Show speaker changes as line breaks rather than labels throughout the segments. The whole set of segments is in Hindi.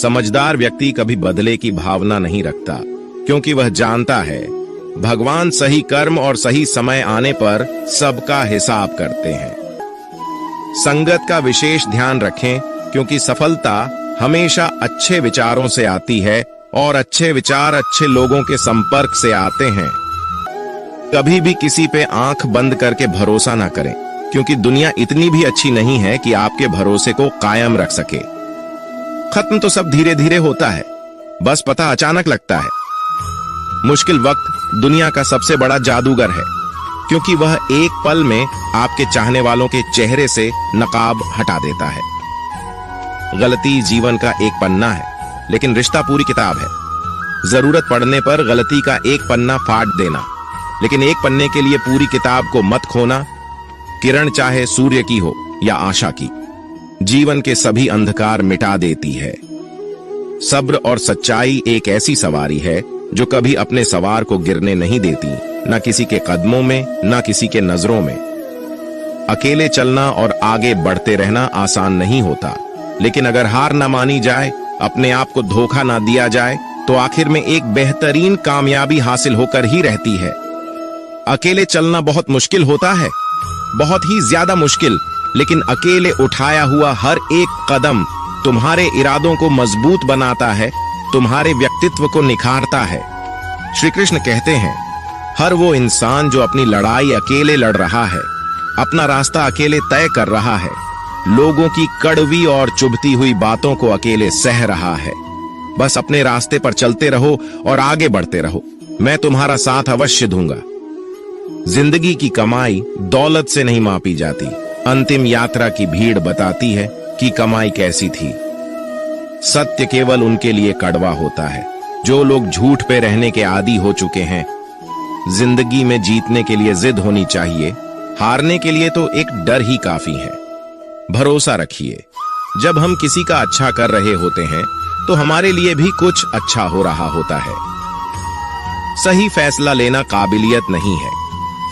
समझदार व्यक्ति कभी बदले की भावना नहीं रखता, क्योंकि वह जानता है भगवान सही कर्म और सही समय आने पर सबका हिसाब करते हैं। संगत का विशेष ध्यान रखें, क्योंकि सफलता हमेशा अच्छे विचारों से आती है और अच्छे विचार अच्छे लोगों के संपर्क से आते हैं। कभी भी किसी पे आंख बंद करके भरोसा ना करें, क्योंकि दुनिया इतनी भी अच्छी नहीं है कि आपके भरोसे को कायम रख सके। खत्म तो सब धीरे धीरे होता है, बस पता अचानक लगता है। मुश्किल वक्त दुनिया का सबसे बड़ा जादूगर है, क्योंकि वह एक पल में आपके चाहने वालों के चेहरे से नकाब हटा देता है। गलती जीवन का एक पन्ना है, लेकिन रिश्ता पूरी किताब है। जरूरत पड़ने पर गलती का एक पन्ना फाड़ देना, लेकिन एक पन्ने के लिए पूरी किताब को मत खोना। किरण चाहे सूर्य की हो या आशा की, जीवन के सभी अंधकार मिटा देती है। सब्र और सच्चाई एक ऐसी सवारी है जो कभी अपने सवार को गिरने नहीं देती, ना किसी के कदमों में, ना किसी के नजरों में। अकेले चलना और आगे बढ़ते रहना आसान नहीं होता, लेकिन अगर हार ना मानी जाए, अपने आप को धोखा ना दिया जाए, तो आखिर में एक बेहतरीन कामयाबी हासिल होकर ही रहती है। अकेले चलना बहुत मुश्किल होता है, बहुत ही ज्यादा मुश्किल, लेकिन अकेले उठाया हुआ हर एक कदम तुम्हारे इरादों को मजबूत बनाता है, तुम्हारे व्यक्तित्व को निखारता है। श्री कृष्ण कहते हैं, हर वो इंसान जो अपनी लड़ाई अकेले लड़ रहा है, अपना रास्ता अकेले तय कर रहा है, लोगों की कड़वी और चुभती हुई बातों को अकेले सह रहा है, बस अपने रास्ते पर चलते रहो और आगे बढ़ते रहो। मैं तुम्हारा साथ अवश्य दूंगा। जिंदगी की कमाई दौलत से नहीं मापी जाती। अंतिम यात्रा की भीड़ बताती है कि कमाई कैसी थी। सत्य केवल उनके लिए कड़वा होता है जो लोग झूठ पे रहने के आदी हो चुके हैं। जिंदगी में जीतने के लिए जिद होनी चाहिए, हारने के लिए तो एक डर ही काफी है। भरोसा रखिए, जब हम किसी का अच्छा कर रहे होते हैं तो हमारे लिए भी कुछ अच्छा हो रहा होता है। सही फैसला लेना काबिलियत नहीं है,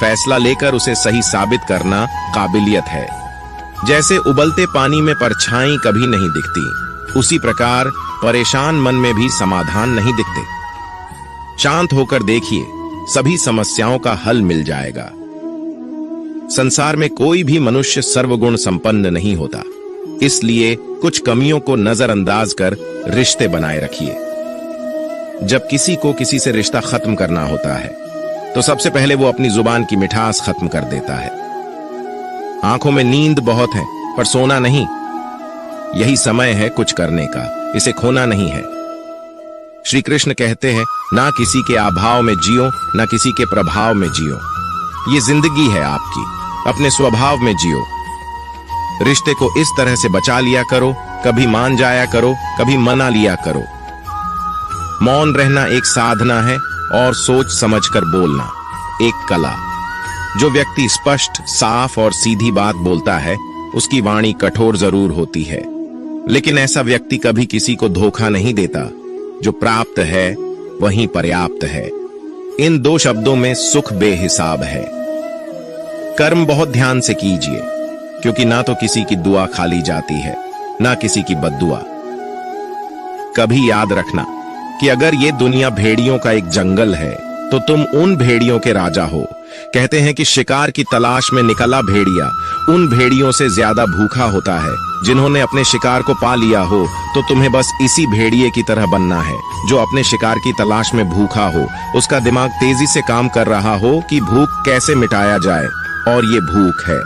फैसला लेकर उसे सही साबित करना काबिलियत है। जैसे उबलते पानी में परछाई कभी नहीं दिखती, उसी प्रकार परेशान मन में भी समाधान नहीं दिखते। शांत होकर देखिए, सभी समस्याओं का हल मिल जाएगा। संसार में कोई भी मनुष्य सर्वगुण संपन्न नहीं होता, इसलिए कुछ कमियों को नजरअंदाज कर रिश्ते बनाए रखिए। जब किसी को किसी से रिश्ता खत्म करना होता है तो सबसे पहले वो अपनी जुबान की मिठास खत्म कर देता है। आंखों में नींद बहुत है पर सोना नहीं। यही समय है कुछ करने का, इसे खोना नहीं है। श्री कृष्ण कहते हैं, ना किसी के अभाव में जियो, ना किसी के प्रभाव में जियो। ये जिंदगी है आपकी, अपने स्वभाव में जियो। रिश्ते को इस तरह से बचा लिया करो, कभी मान जाया करो, कभी मना लिया करो। मौन रहना एक साधना है और सोच समझकर बोलना एक कला। जो व्यक्ति स्पष्ट, साफ और सीधी बात बोलता है, उसकी वाणी कठोर जरूर होती है, लेकिन ऐसा व्यक्ति कभी किसी को धोखा नहीं देता। जो प्राप्त है वही पर्याप्त है। इन दो शब्दों में सुख बेहिसाब है। कर्म बहुत ध्यान से कीजिए, क्योंकि ना तो किसी की दुआ खाली जाती है, ना किसी की बद्दुआ। कभी याद रखना कि अगर ये दुनिया भेड़ियों का एक जंगल है तो तुम उन भेड़ियों के राजा हो। कहते हैं कि शिकार की तलाश में निकला भेड़िया उन भेड़ियों से ज्यादा भूखा होता है। जिन्होंने अपने शिकार को पा लिया हो तो तुम्हें बस इसी भेड़िए की तरह बनना है, जो अपने शिकार की तलाश में भूखा हो। उसका दिमाग तेजी से काम कर रहा हो कि भूख कैसे मिटाया जाए, और ये भूख है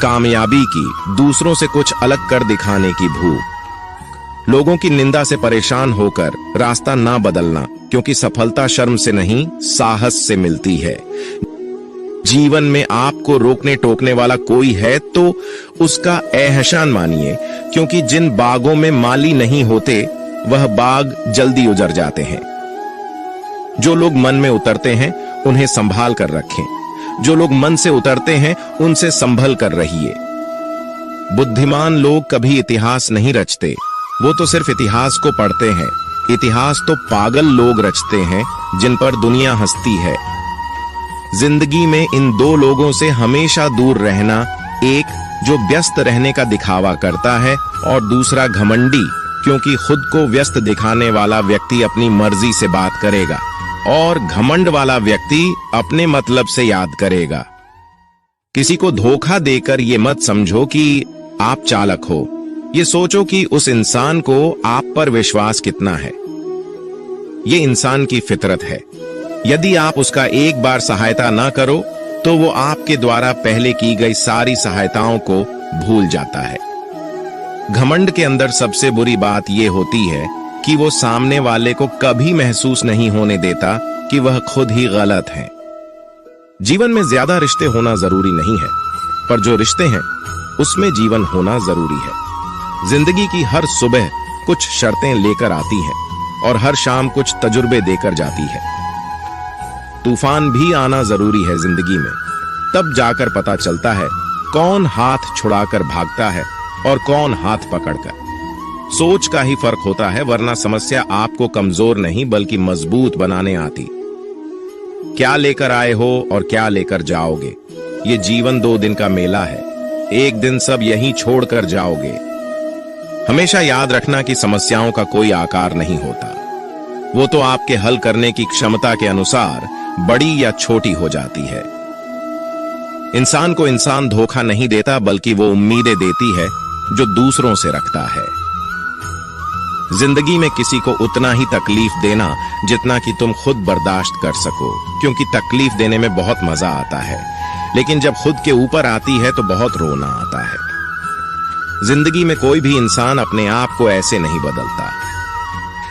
कामयाबी की, दूसरों से कुछ अलग कर दिखाने की भूख। लोगों की निंदा से परेशान होकर रास्ता ना बदलना, क्योंकि सफलता शर्म से नहीं, साहस से मिलती है। जीवन में आपको रोकने टोकने वाला कोई है तो उसका एहसान मानिए, क्योंकि जिन बागों में माली नहीं होते वह बाग जल्दी उजड़ जाते हैं। जो लोग मन में उतरते हैं उन्हें संभाल कर रखें। जो लोग मन से उतरते हैं उनसे संभल कर रहिए। बुद्धिमान लोग कभी इतिहास नहीं रचते, वो तो सिर्फ इतिहास को पढ़ते हैं। इतिहास तो पागल लोग रचते हैं जिन पर दुनिया हंसती है। जिंदगी में इन दो लोगों से हमेशा दूर रहना, एक जो व्यस्त रहने का दिखावा करता है और दूसरा घमंडी क्योंकि खुद को व्यस्त दिखाने वाला व्यक्ति अपनी मर्जी से बात करेगा और घमंड वाला व्यक्ति अपने मतलब से याद करेगा। किसी को धोखा देकर ये मत समझो कि आप चालाक हो, ये सोचो कि उस इंसान को आप पर विश्वास कितना है। ये इंसान की फितरत है। यदि आप उसका एक बार सहायता ना करो तो वो आपके द्वारा पहले की गई सारी सहायताओं को भूल जाता है। घमंड के अंदर सबसे बुरी बात यह होती है कि वो सामने वाले को कभी महसूस नहीं होने देता कि वह खुद ही गलत है। जीवन में ज्यादा रिश्ते होना जरूरी नहीं है, पर जो रिश्ते हैं उसमें जीवन होना जरूरी है। जिंदगी की हर सुबह कुछ शर्तें लेकर आती है और हर शाम कुछ तजुर्बे देकर जाती है। तूफान भी आना जरूरी है जिंदगी में, तब जाकर पता चलता है कौन हाथ छुड़ाकर भागता है और कौन हाथ पकड़कर। सोच का ही फर्क होता है, वरना समस्या आपको कमजोर नहीं बल्कि मजबूत बनाने आती। क्या लेकर आए हो और क्या लेकर जाओगे, ये जीवन 2 दिन का मेला है। एक दिन सब यहीं छोड़कर जाओगे। हमेशा याद रखना कि समस्याओं का कोई आकार नहीं होता, वो तो आपके हल करने की क्षमता के अनुसार बड़ी या छोटी हो जाती है। इंसान को इंसान धोखा नहीं देता, बल्कि वो उम्मीदें देती है जो दूसरों से रखता है। जिंदगी में किसी को उतना ही तकलीफ देना जितना कि तुम खुद बर्दाश्त कर सको, क्योंकि तकलीफ देने में बहुत मजा आता है, लेकिन जब खुद के ऊपर आती है तो बहुत रोना आता है। जिंदगी में कोई भी इंसान अपने आप को ऐसे नहीं बदलता।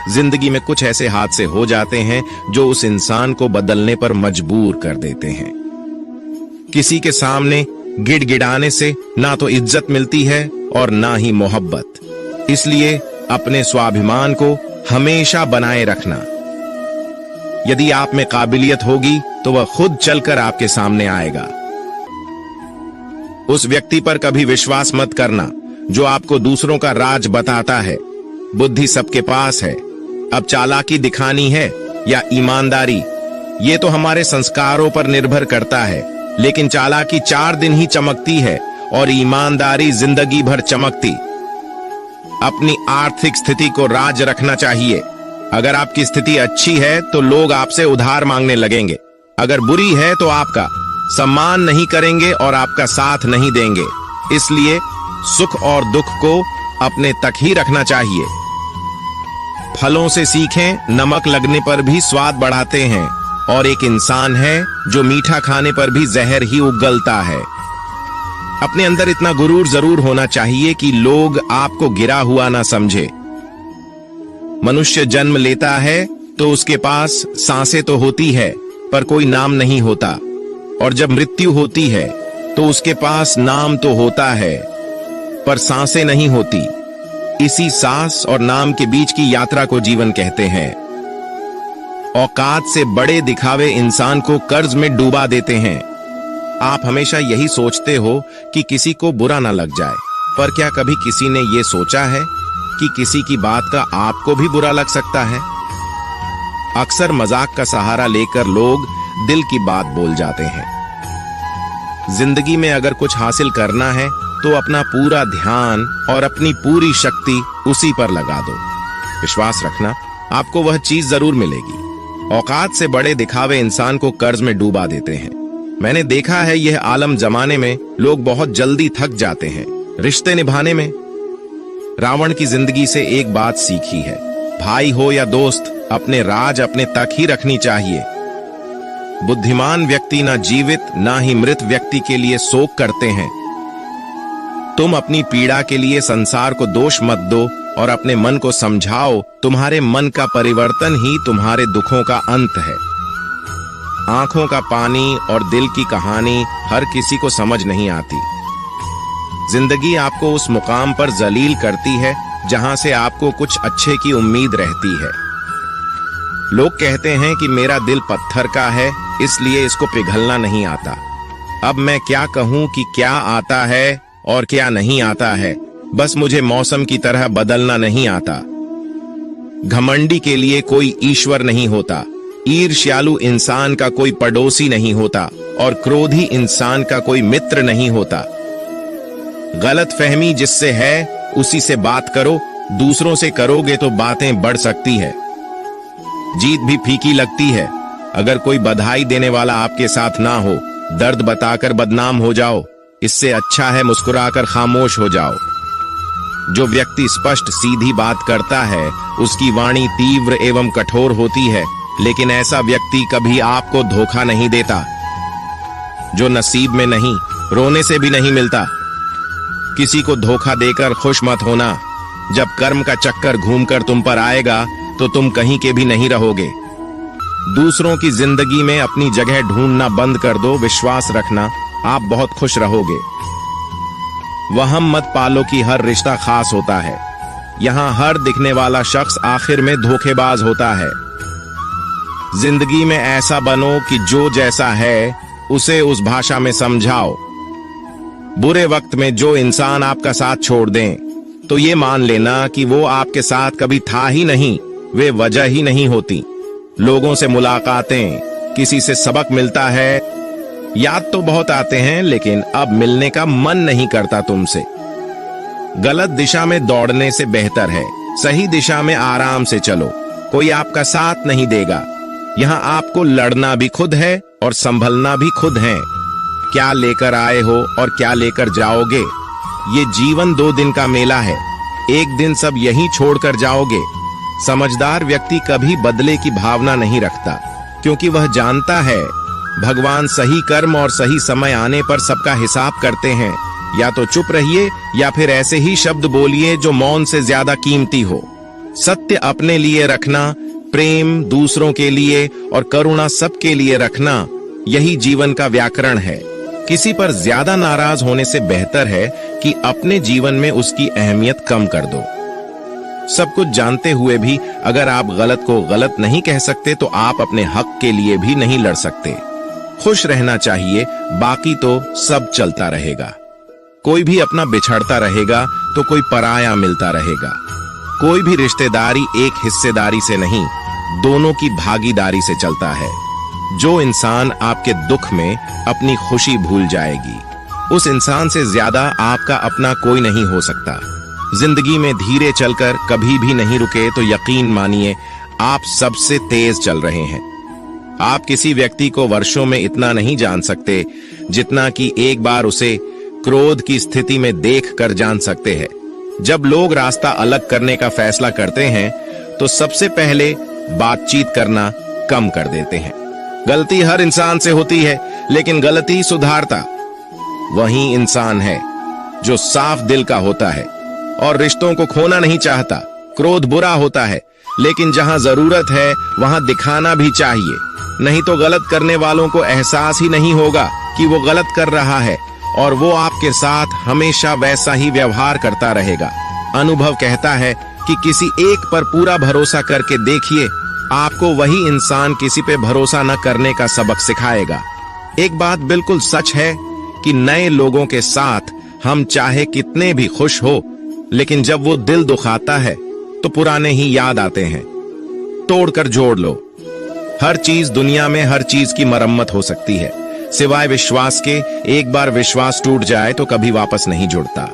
जिंदगी में कुछ ऐसे हादसे हो जाते हैं जो उस इंसान को बदलने पर मजबूर कर देते हैं। किसी के सामने गिड़गिड़ाने से ना तो इज्जत मिलती है और ना ही मोहब्बत। इसलिए अपने स्वाभिमान को हमेशा बनाए रखना। यदि आप में काबिलियत होगी तो वह खुद चलकर आपके सामने आएगा। उस व्यक्ति पर कभी विश्वास मत करना जो आपको दूसरों का राज बताता है। बुद्धि सबके पास है, अब चालाकी दिखानी है या ईमानदारी, ये तो हमारे संस्कारों पर निर्भर करता है। लेकिन चालाकी 4 दिन ही चमकती है और ईमानदारी जिंदगी भर चमकती। अपनी आर्थिक स्थिति को राज रखना चाहिए। अगर आपकी स्थिति अच्छी है तो लोग आपसे उधार मांगने लगेंगे, अगर बुरी है तो आपका सम्मान नहीं करेंगे और आपका साथ नहीं देंगे। इसलिए सुख और दुख को अपने तक ही रखना चाहिए। फलों से सीखें, नमक लगने पर भी स्वाद बढ़ाते हैं, और एक इंसान है जो मीठा खाने पर भी जहर ही उगलता है। अपने अंदर इतना गुरूर जरूर होना चाहिए कि लोग आपको गिरा हुआ ना समझे। मनुष्य जन्म लेता है तो उसके पास सांसें तो होती है पर कोई नाम नहीं होता, और जब मृत्यु होती है तो उसके पास नाम तो होता है पर सांसें नहीं होती। इसी सांस और नाम के बीच की यात्रा को जीवन कहते हैं। औकात से बड़े दिखावे इंसान को कर्ज में डूबा देते हैं। आप हमेशा यही सोचते हो कि किसी को बुरा ना लग जाए, पर क्या कभी किसी ने यह सोचा है कि किसी की बात का आपको भी बुरा लग सकता है? अक्सर मजाक का सहारा लेकर लोग दिल की बात बोल जाते हैं। जिंदगी में अगर कुछ हासिल करना है तो अपना पूरा ध्यान और अपनी पूरी शक्ति उसी पर लगा दो। विश्वास रखना, आपको वह चीज जरूर मिलेगी। औकात से बड़े दिखावे इंसान को कर्ज में डूबा देते हैं। मैंने देखा है यह आलम जमाने में लोग बहुत जल्दी थक जाते हैं रिश्ते निभाने में। रावण की जिंदगी से एक बात सीखी है, भाई हो या दोस्त, अपने राज अपने तक ही रखनी चाहिए। बुद्धिमान व्यक्ति ना जीवित ना ही मृत व्यक्ति के लिए शोक करते हैं। तुम अपनी पीड़ा के लिए संसार को दोष मत दो और अपने मन को समझाओ, तुम्हारे मन का परिवर्तन ही तुम्हारे दुखों का अंत है। आंखों का पानी और दिल की कहानी हर किसी को समझ नहीं आती। जिंदगी आपको उस मुकाम पर जलील करती है जहां से आपको कुछ अच्छे की उम्मीद रहती है। लोग कहते हैं कि मेरा दिल पत्थर का है इसलिए इसको पिघलना नहीं आता। अब मैं क्या कहूं कि क्या आता है और क्या नहीं आता है, बस मुझे मौसम की तरह बदलना नहीं आता। घमंडी के लिए कोई ईश्वर नहीं होता, ईर्ष्यालु इंसान का कोई पड़ोसी नहीं होता और क्रोधी इंसान का कोई मित्र नहीं होता। गलत फहमी जिससे है उसी से बात करो, दूसरों से करोगे तो बातें बढ़ सकती है, जीत भी फीकी लगती है। अगर कोई बधाई देने वाला आपके साथ ना हो, दर्द बताकर बदनाम हो जाओ, इससे अच्छा है मुस्कुराकर खामोश हो जाओ। जो व्यक्ति स्पष्ट सीधी बात करता है उसकी वाणी तीव्र एवं कठोर होती है, लेकिन ऐसा व्यक्ति कभी आपको धोखा नहीं देता। जो नसीब में नहीं, रोने से भी नहीं मिलता। किसी को धोखा देकर खुश मत होना। जब कर्म का चक्कर घूमकर तुम पर आएगा तो तुम कहीं के भी नहीं रहोगे। दूसरों की जिंदगी में अपनी जगह ढूंढना बंद कर दो। विश्वास रखना, आप बहुत खुश रहोगे। वहम मत पालो कि हर रिश्ता खास होता है। यहां हर दिखने वाला शख्स आखिर में धोखेबाज होता है। जिंदगी में ऐसा बनो कि जो जैसा है उसे उस भाषा में समझाओ। बुरे वक्त में जो इंसान आपका साथ छोड़ दें तो ये मान लेना कि वो आपके साथ कभी था ही नहीं, वे वजह ही नहीं होती। लोगों से मुलाकातें, किसी से सबक मिलता है, याद तो बहुत आते हैं लेकिन अब मिलने का मन नहीं करता तुमसे। गलत दिशा में दौड़ने से बेहतर है सही दिशा में आराम से चलो। कोई आपका साथ नहीं देगा। यहाँ आपको लड़ना भी खुद है और संभलना भी खुद है। क्या लेकर आए हो और क्या लेकर जाओगे, ये जीवन 2 दिन का मेला है। एक दिन सब यहीं छोड़कर जाओगे। समझदार व्यक्ति कभी बदले की भावना नहीं रखता, क्योंकि वह जानता है भगवान सही कर्म और सही समय आने पर सबका हिसाब करते हैं। या तो चुप रहिए या फिर ऐसे ही शब्द बोलिए जो मौन से ज्यादा कीमती हो। सत्य अपने लिए रखना, प्रेम दूसरों के लिए और करुणा सबके लिए रखना, यही जीवन का व्याकरण है। किसी पर ज्यादा नाराज होने से बेहतर है कि अपने जीवन में उसकी अहमियत कम कर दो। सब कुछ जानते हुए भी अगर आप गलत को गलत नहीं कह सकते तो आप अपने हक के लिए भी नहीं लड़ सकते। खुश रहना चाहिए, बाकी तो सब चलता रहेगा। कोई भी अपना बिछड़ता रहेगा तो कोई पराया मिलता रहेगा। कोई भी रिश्तेदारी एक हिस्सेदारी से नहीं, दोनों की भागीदारी से चलता है। जो इंसान आपके दुख में अपनी खुशी भूल जाएगी, उस इंसान से ज्यादा आपका अपना कोई नहीं हो सकता। जिंदगी में धीरे चलकर कभी भी नहीं रुके तो यकीन मानिए आप सबसे तेज चल रहे हैं। आप किसी व्यक्ति को वर्षों में इतना नहीं जान सकते जितना कि एक बार उसे क्रोध की स्थिति में देख कर जान सकते हैं। जब लोग रास्ता अलग करने का फैसला करते हैं तो सबसे पहले बातचीत करना कम कर देते हैं। गलती हर इंसान से होती है, लेकिन गलती सुधारता वही इंसान है जो साफ दिल का होता है और रिश्तों को खोना नहीं चाहता। क्रोध बुरा होता है, लेकिन जहां जरूरत है वहां दिखाना भी चाहिए, नहीं तो गलत करने वालों को एहसास ही नहीं होगा कि वो गलत कर रहा है और वो आपके साथ हमेशा वैसा ही व्यवहार करता रहेगा। अनुभव कहता है कि किसी एक पर पूरा भरोसा करके देखिए, आपको वही इंसान किसी पे भरोसा न करने का सबक सिखाएगा। एक बात बिल्कुल सच है कि नए लोगों के साथ हम चाहे कितने भी खुश हो, लेकिन जब वो दिल दुखाता है तो पुराने ही याद आते हैं। तोड़कर जोड़ लो। हर चीज दुनिया में हर चीज की मरम्मत हो सकती है, सिवाय विश्वास के। एक बार विश्वास टूट जाए तो कभी वापस नहीं जुड़ता।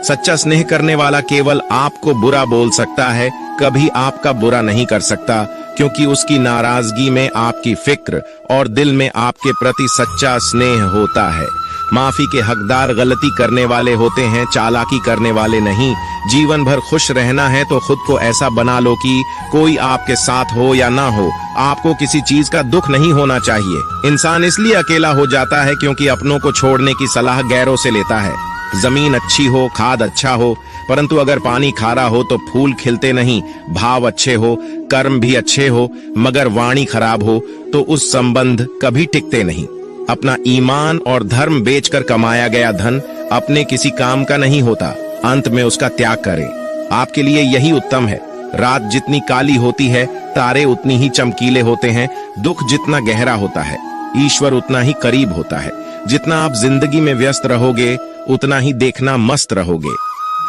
सच्चा स्नेह करने वाला केवल आपको बुरा बोल सकता है, कभी आपका बुरा नहीं कर सकता, क्योंकि उसकी नाराजगी में आपकी फिक्र और दिल में आपके प्रति सच्चा स्नेह होता है। माफी के हकदार गलती करने वाले होते हैं, चालाकी करने वाले नहीं। जीवन भर खुश रहना है तो खुद को ऐसा बना लो कि कोई आपके साथ हो या ना हो, आपको किसी चीज का दुख नहीं होना चाहिए। इंसान इसलिए अकेला हो जाता है क्योंकि अपनों को छोड़ने की सलाह गैरों से लेता है। जमीन अच्छी हो, खाद अच्छा हो, परंतु अगर पानी खारा हो तो फूल खिलते नहीं। भाव अच्छे हो, कर्म भी अच्छे हो, मगर वाणी खराब हो तो उस संबंध कभी टिकते नहीं। अपना ईमान और धर्म बेचकर कमाया गया धन अपने किसी काम का नहीं होता, अंत में उसका त्याग करें। आपके लिए यही उत्तम है। रात जितनी काली होती है, तारे उतनी ही चमकीले होते हैं। दुख जितना गहरा होता है, ईश्वर उतना ही करीब होता है। जितना आप जिंदगी में व्यस्त रहोगे, उतना ही देखना मस्त रहोगे।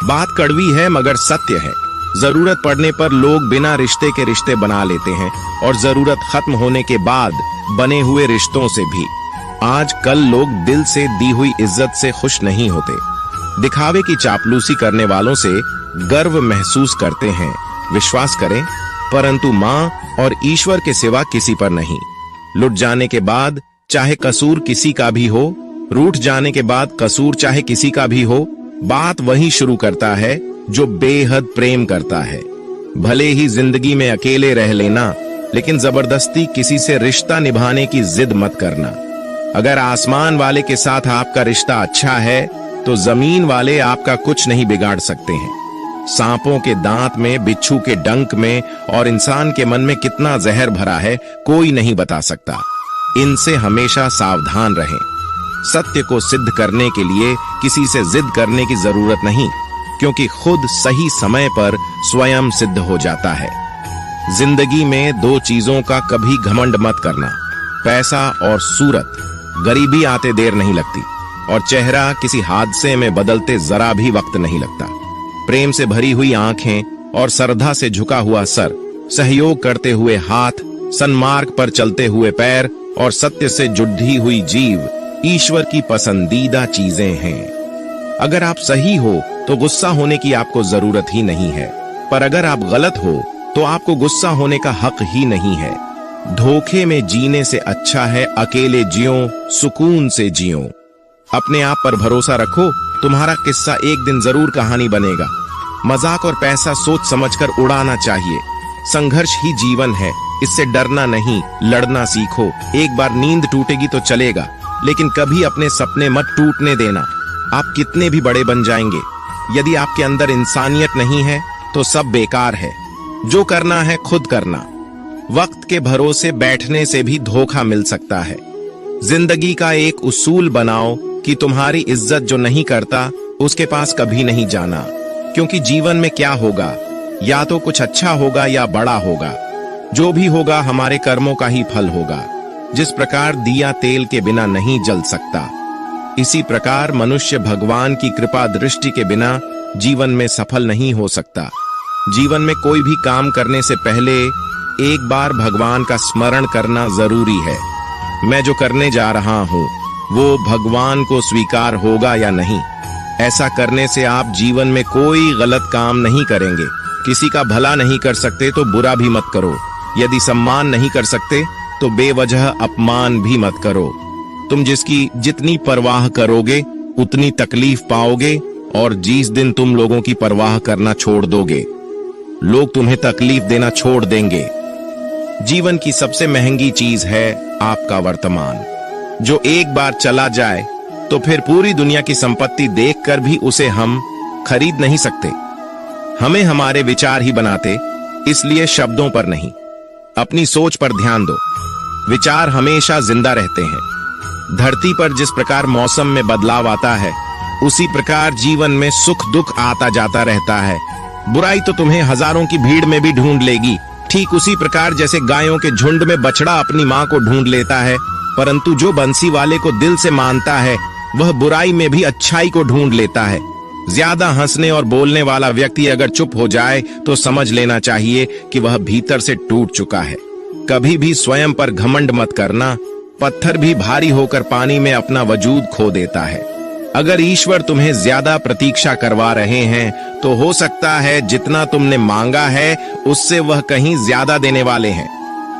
बात कड़वी है मगर सत्य है। जरूरत पड़ने पर लोग बिना रिश्ते के रिश्ते बना लेते हैं, और जरूरत खत्म होने के बाद बने हुए रिश्तों से भी। आज कल लोग दिल से दी हुई इज्जत से खुश नहीं होते। दिखावे की चापलूसी करने वालों से गर्व महसूस करते हैं। विश्वास करें, परंतु मां और ईश्वर के सिवा किसी पर नहीं। लुट जाने के बाद चाहे कसूर किसी का भी हो, रूठ जाने के बाद कसूर चाहे किसी का भी हो, बात वही शुरू करता है जो बेहद प्रेम करता है। भले ही जिंदगी में अकेले रह लेना, लेकिन जबरदस्ती किसी से रिश्ता निभाने की जिद मत करना। अगर आसमान वाले के साथ आपका रिश्ता अच्छा है तो जमीन वाले आपका कुछ नहीं बिगाड़ सकते हैं। सांपों के दांत में, बिच्छू के डंक में और इंसान के मन में कितना जहर भरा है कोई नहीं बता सकता। इनसे हमेशा सावधान रहें। सत्य को सिद्ध करने के लिए किसी से जिद करने की जरूरत नहीं, क्योंकि खुद सही समय पर स्वयं सिद्ध हो जाता है। जिंदगी में दो चीजों का कभी घमंड मत करना, पैसा और सूरत। गरीबी आते देर नहीं लगती और चेहरा किसी हादसे में बदलते जरा भी वक्त नहीं लगता। प्रेम से भरी हुई आंखें और श्रद्धा से झुका हुआ सर, सहयोग करते हुए हाथ, सन्मार्ग पर चलते हुए पैर और सत्य से जुड़ी हुई जीव ईश्वर की पसंदीदा चीजें हैं। अगर आप सही हो तो गुस्सा होने की आपको जरूरत ही नहीं है, पर अगर आप गलत हो तो आपको गुस्सा होने का हक ही नहीं है। धोखे में जीने से अच्छा है अकेले जियो, सुकून से जियो। अपने आप पर भरोसा रखो, तुम्हारा किस्सा एक दिन जरूर कहानी बनेगा। मजाक और पैसा सोच समझकर उड़ाना चाहिए। संघर्ष ही जीवन है, इससे डरना नहीं, लड़ना सीखो। एक बार नींद टूटेगी तो चलेगा, लेकिन कभी अपने सपने मत टूटने देना। आप कितने भी बड़े बन जाएंगे, यदि आपके अंदर इंसानियत नहीं है तो सब बेकार है। जो करना है खुद करना। वक्त के भरोसे बैठने से भी धोखा मिल सकता है। जिंदगी का एक उसूल बनाओ कि तुम्हारी इज्जत जो नहीं करता उसके पास कभी नहीं जाना, क्योंकि जीवन में क्या होगा, या तो कुछ अच्छा होगा या बड़ा होगा। जो भी होगा हमारे कर्मों का ही फल होगा। जिस प्रकार दिया तेल के बिना नहीं जल सकता, इसी प्रकार मनुष्य भगवान की कृपा दृष्टि के बिना जीवन में सफल नहीं हो सकता। जीवन में कोई भी काम करने से पहले एक बार भगवान का स्मरण करना जरूरी है। मैं जो करने जा रहा हूँ वो भगवान को स्वीकार होगा या नहीं। ऐसा करने से आप जीवन में कोई गलत काम नहीं करेंगे। किसी का भला नहीं कर सकते तो बुरा भी मत करो। यदि सम्मान नहीं कर सकते तो बेवजह अपमान भी मत करो। तुम जिसकी जितनी परवाह करोगे उतनी तकलीफ पाओगे, और जिस दिन तुम लोगों की परवाह करना छोड़ दोगे, लोग तुम्हें तकलीफ देना छोड़ देंगे। जीवन की सबसे महंगी चीज है आपका वर्तमान, जो एक बार चला जाए तो फिर पूरी दुनिया की संपत्ति देखकर भी उसे हम खरीद नहीं सकते। हमें हमारे विचार ही बनाते, इसलिए शब्दों पर नहीं, अपनी सोच पर ध्यान दो। विचार हमेशा जिंदा रहते हैं। धरती पर जिस प्रकार मौसम में बदलाव आता है, उसी प्रकार जीवन में सुख दुख आता जाता रहता है। बुराई तो तुम्हें हजारों की भीड़ में भी ढूंढ लेगी, ठीक उसी प्रकार जैसे गायों के झुंड में बछड़ा अपनी मां को ढूंढ लेता है। परंतु जो बंसी वाले को दिल से मानता है, वह बुराई में भी अच्छाई को ढूंढ लेता है। ज्यादा हंसने और बोलने वाला व्यक्ति अगर चुप हो जाए तो समझ लेना चाहिए कि वह भीतर से टूट चुका है। कभी भी स्वयं पर घमंड मत करना। पत्थर भी भारी होकर पानी में अपना वजूद खो देता है। अगर ईश्वर तुम्हें ज्यादा प्रतीक्षा करवा रहे हैं तो हो सकता है जितना तुमने मांगा है उससे वह कहीं ज्यादा देने वाले हैं।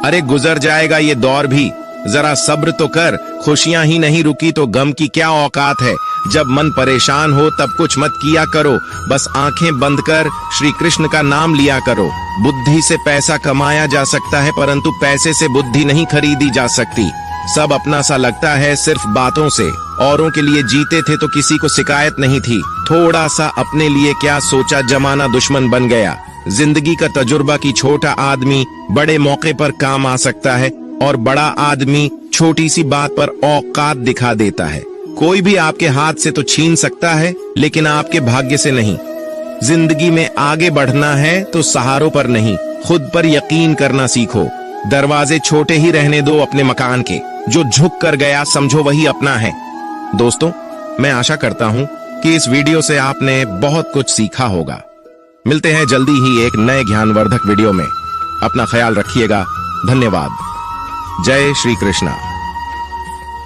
अरे गुजर जाएगा ये दौर भी, जरा सब्र तो कर। खुशियां ही नहीं रुकी तो गम की क्या औकात है। जब मन परेशान हो तब कुछ मत किया करो, बस आंखें बंद कर श्री कृष्ण का नाम लिया करो। बुद्धि से पैसा कमाया जा सकता है, परंतु पैसे से बुद्धि नहीं खरीदी जा सकती। सब अपना सा लगता है सिर्फ बातों से। औरों के लिए जीते थे तो किसी को शिकायत नहीं थी। थोड़ा सा अपने लिए क्या सोचा, जमाना दुश्मन बन गया। जिंदगी का तजुर्बा की छोटा आदमी बड़े मौके पर काम आ सकता है, और बड़ा आदमी छोटी सी बात पर औकात दिखा देता है। कोई भी आपके हाथ से तो छीन सकता है, लेकिन आपके भाग्य से नहीं। जिंदगी में आगे बढ़ना है तो सहारों पर नहीं, खुद पर यकीन करना सीखो। दरवाजे छोटे ही रहने दो अपने मकान के। जो झुक कर गया समझो वही अपना है। दोस्तों, मैं आशा करता हूं कि इस वीडियो से आपने बहुत कुछ सीखा होगा। मिलते हैं जल्दी ही एक नए ज्ञानवर्धक वीडियो में। अपना ख्याल रखिएगा। धन्यवाद। जय श्री कृष्णा।